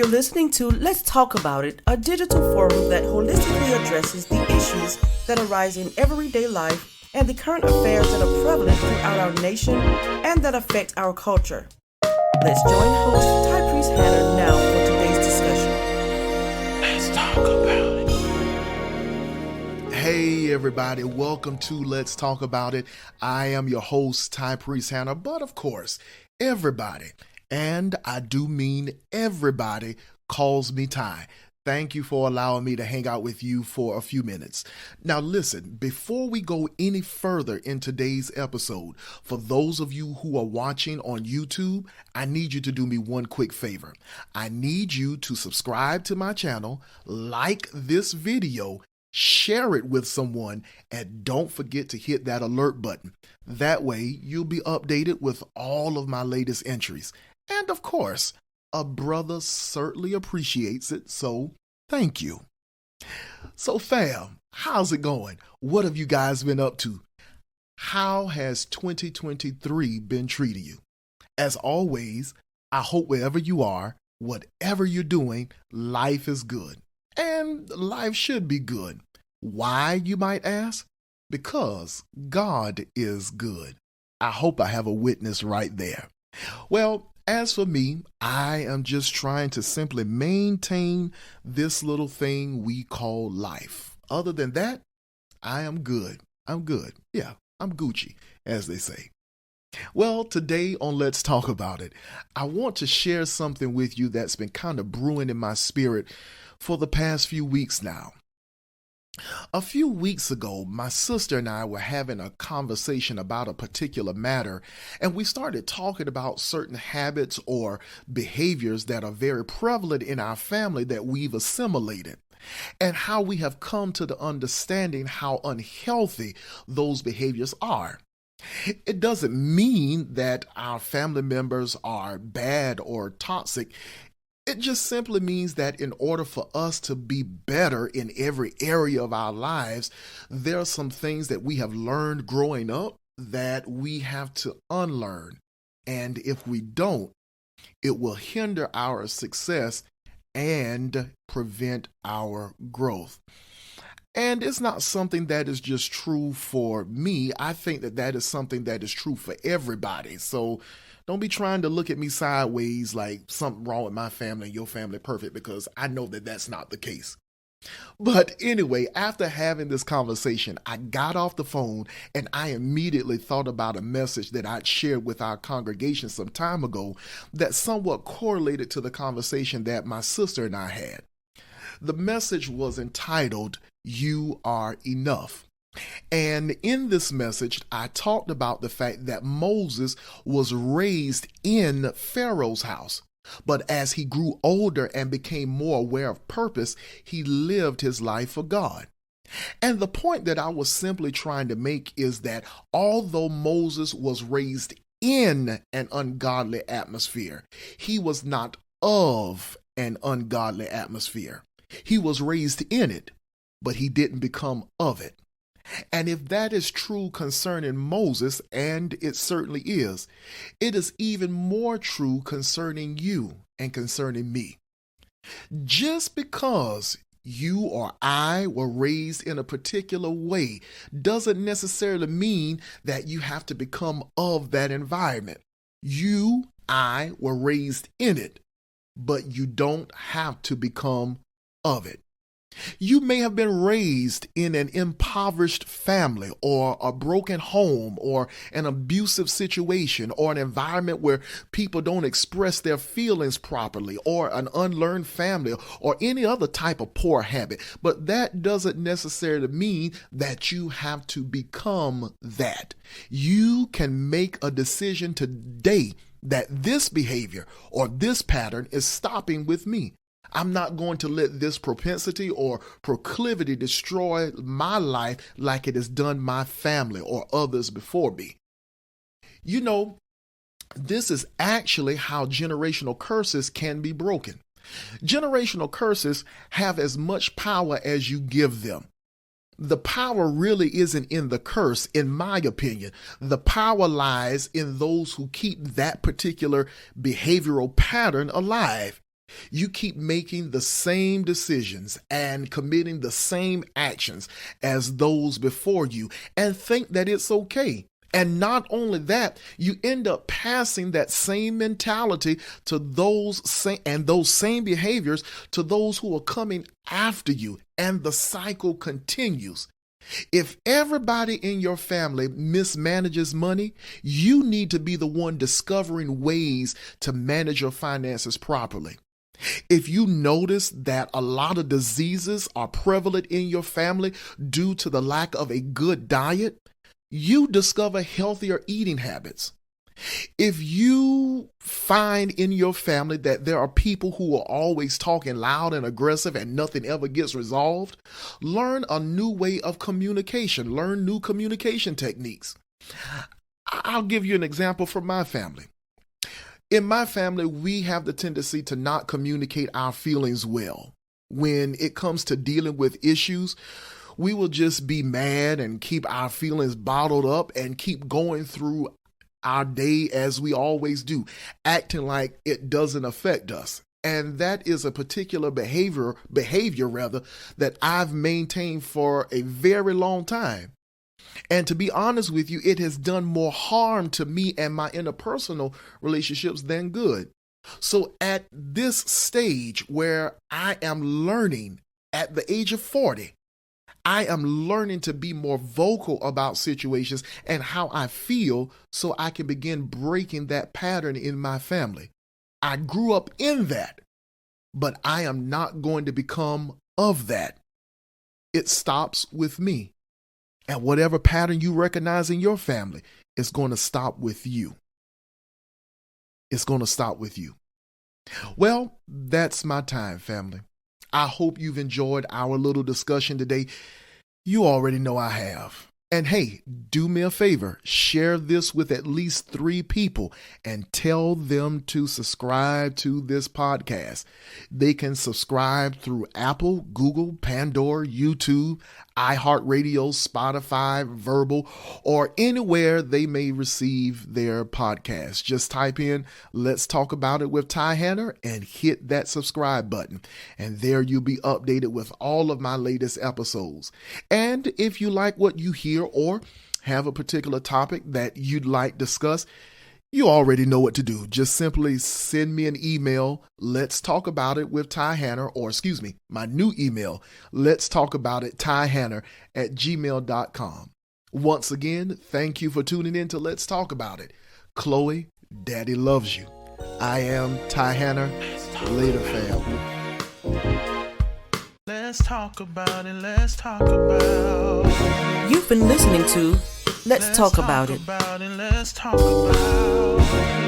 You're listening to Let's Talk About It, a digital forum that holistically addresses the issues that arise in everyday life and the current affairs that are prevalent throughout our nation and that affect our culture. Let's join host Ty Priest Hannah now for today's discussion. Let's talk about it. Hey everybody, welcome to Let's Talk About It. I am your host, Ty Priest Hannah, but of course, everybody, and I do mean everybody, calls me Ty. Thank you for allowing me to hang out with you for a few minutes. Now listen, before we go any further in today's episode, for those of you who are watching on YouTube, I need you to do me one quick favor. I need you to subscribe to my channel, like this video, share it with someone, and don't forget to hit that alert button. That way you'll be updated with all of my latest entries. And of course, a brother certainly appreciates it, so thank you. So fam, how's it going? What have you guys been up to? How has 2023 been treating you? As always, I hope wherever you are, whatever you're doing, life is good. And life should be good. Why, you might ask? Because God is good. I hope I have a witness right there. Well, as for me, I am just trying to simply maintain this little thing we call life. Other than that, I am good. I'm good. Yeah, I'm Gucci, as they say. Well, today on Let's Talk About It, I want to share something with you that's been kind of brewing in my spirit for the past few weeks now. A few weeks ago, my sister and I were having a conversation about a particular matter, and we started talking about certain habits or behaviors that are very prevalent in our family that we've assimilated, and how we have come to the understanding how unhealthy those behaviors are. It doesn't mean that our family members are bad or toxic. It just simply means that in order for us to be better in every area of our lives, there are some things that we have learned growing up that we have to unlearn. And if we don't, it will hinder our success and prevent our growth. And it's not something that is just true for me. I think that that is something that is true for everybody. So don't be trying to look at me sideways like something wrong with my family and your family perfect, because I know that that's not the case. But anyway, after having this conversation, I got off the phone and I immediately thought about a message that I'd shared with our congregation some time ago that somewhat correlated to the conversation that my sister and I had. The message was entitled, "You Are Enough." And in this message, I talked about the fact that Moses was raised in Pharaoh's house. But as he grew older and became more aware of purpose, he lived his life for God. And the point that I was simply trying to make is that although Moses was raised in an ungodly atmosphere, he was not of an ungodly atmosphere. He was raised in it, but he didn't become of it. And if that is true concerning Moses, and it certainly is, it is even more true concerning you and concerning me. Just because you or I were raised in a particular way doesn't necessarily mean that you have to become of that environment. You, I were raised in it, but you don't have to become of it. You may have been raised in an impoverished family or a broken home or an abusive situation or an environment where people don't express their feelings properly, or an unlearned family or any other type of poor habit. But that doesn't necessarily mean that you have to become that. You can make a decision today that this behavior or this pattern is stopping with me. I'm not going to let this propensity or proclivity destroy my life like it has done my family or others before me. You know, this is actually how generational curses can be broken. Generational curses have as much power as you give them. The power really isn't in the curse, in my opinion. The power lies in those who keep that particular behavioral pattern alive. You keep making the same decisions and committing the same actions as those before you and think that it's okay. And not only that, you end up passing that same mentality to those same behaviors to those who are coming after you, and the cycle continues. If everybody in your family mismanages money, you need to be the one discovering ways to manage your finances properly. If you notice that a lot of diseases are prevalent in your family due to the lack of a good diet, you discover healthier eating habits. If you find in your family that there are people who are always talking loud and aggressive and nothing ever gets resolved, learn a new way of communication. Learn new communication techniques. I'll give you an example from my family. In my family, we have the tendency to not communicate our feelings well. When it comes to dealing with issues, we will just be mad and keep our feelings bottled up and keep going through our day as we always do, acting like it doesn't affect us. And that is a particular behavior that I've maintained for a very long time. And to be honest with you, it has done more harm to me and my interpersonal relationships than good. So at this stage where I am learning at the age of 40, I am learning to be more vocal about situations and how I feel so I can begin breaking that pattern in my family. I grew up in that, but I am not going to become of that. It stops with me. And whatever pattern you recognize in your family is going to stop with you. It's going to stop with you. Well, that's my time, family. I hope you've enjoyed our little discussion today. You already know I have. And hey, do me a favor, share this with at least 3 people and tell them to subscribe to this podcast. They can subscribe through Apple, Google, Pandora, YouTube, iHeartRadio, Spotify, Verbal, or anywhere they may receive their podcast. Just type in Let's Talk About It with Ty Hanner and hit that subscribe button. And there you'll be updated with all of my latest episodes. And if you like what you hear or have a particular topic that you'd like discussed, you already know what to do. Just simply send me an email, Let's Talk About It with Ty Hanner, or my new email, Let's Talk About It, Ty Hanner @gmail.com. Once again, thank you for tuning in to Let's Talk About It. Chloe, Daddy loves you. I am Ty Hanner. Later, fam. Let's talk about it. Let's talk about. You've been listening to Let's Talk About It. Let's talk about.